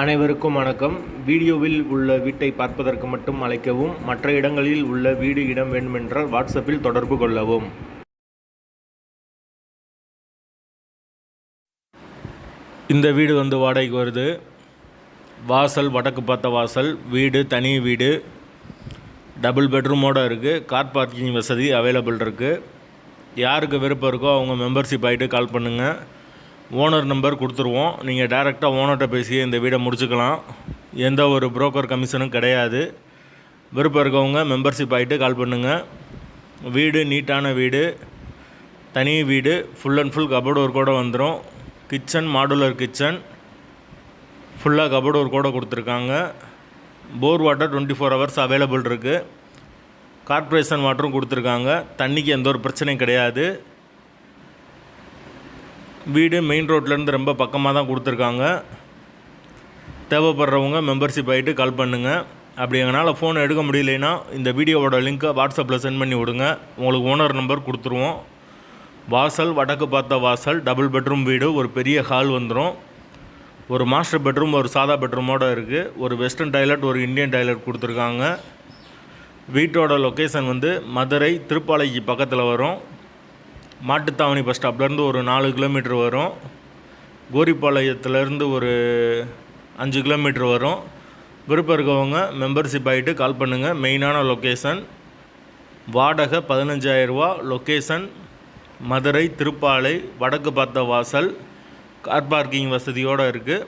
அனைவருக்கும் வணக்கம். வீடியோவில் உள்ள வீட்டை பார்ப்பதற்கு மட்டும் அழைக்கவும். மற்ற இடங்களில் உள்ள வீடு இடம் வேண்டுமென்றால் வாட்ஸ்அப்பில் தொடர்பு கொள்ளவும். இந்த வீடு வாடகைக்கு வருது. வாசல் வடக்கு பார்த்த வாசல். வீடு தனி வீடு, டபுள் பெட்ரூமோடு இருக்குது. கார் பார்க்கிங் வசதி அவைலபிள் இருக்குது. யாருக்கு விருப்பம் இருக்கோ அவங்க மெம்பர்ஷிப் ஆகிட்டு கால் பண்ணுங்கள். ஓனர் நம்பர் கொடுத்துருவோம். நீங்கள் டைரெக்டாக ஓனர்கிட்ட பேசி இந்த வீடை முடிச்சுக்கலாம். எந்த ஒரு புரோக்கர் கமிஷனும் கிடையாது. விருப்பம் இருக்கவங்க மெம்பர்ஷிப் ஆகிட்டு கால் பண்ணுங்கள். வீடு நீட்டான வீடு, தனி வீடு, ஃபுல் அண்ட் ஃபுல் கபோர்டு ஒர்க்கோடு வந்துடும். கிச்சன் மாடுலர் கிச்சன், ஃபுல்லாக கபோர்டு ஒர்க்கோடு கொடுத்துருக்காங்க. போர் வாட்டர் 24 ஹவர்ஸ் அவைலபிள் இருக்குது. கார்ப்பரேஷன் வாட்டரும் கொடுத்துருக்காங்க. தண்ணிக்கு எந்த ஒரு பிரச்சனையும் கிடையாது. வீடு மெயின் ரோட்லேருந்து ரொம்ப பக்கமாக தான் கொடுத்துருக்காங்க. தேவைப்படுறவங்க மெம்பர்ஷிப் ஆகிட்டு கால் பண்ணுங்கள். அப்படி எங்களால் ஃபோன் எடுக்க முடியலைன்னா இந்த வீடியோவோட லிங்க்கை வாட்ஸ்அப்பில் சென்ட் பண்ணி விடுங்க. உங்களுக்கு ஓனர் நம்பர் கொடுத்துருவோம். வாசல் வடக்கு பார்த்த வாசல், டபுள் பெட்ரூம் வீடு, ஒரு பெரிய ஹால் வந்துடும். ஒரு மாஸ்டர் பெட்ரூம், ஒரு சாதா பெட்ரூமோடு இருக்குது. ஒரு வெஸ்டர்ன் டாய்லெட், ஒரு இந்தியன் டாய்லெட் கொடுத்துருக்காங்க. வீட்டோட லொக்கேஷன் மதுரை திருப்பாலைக்கு பக்கத்தில் வரும். மாட்டுத்தாவணி பஸ் ஸ்டாப்லேருந்து ஒரு 4 கிலோமீட்டர் வரும். கோரிப்பாளையத்துலேருந்து ஒரு 5 கிலோமீட்டர் வரும். விருப்பம் இருக்கவங்க மெம்பர்ஷிப் ஆகிட்டு கால் பண்ணுங்கள். மெயினான லொக்கேஷன். வாடகை 15,000 ரூபா. லொக்கேஷன் மதுரை திருப்பாலை, வடக்கு பார்த்த வாசல், கார் பார்க்கிங் வசதியோடு இருக்குது.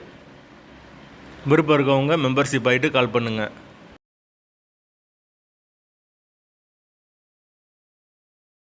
விருப்பம் இருக்கவங்க மெம்பர்ஷிப் ஆகிட்டு கால் பண்ணுங்கள்.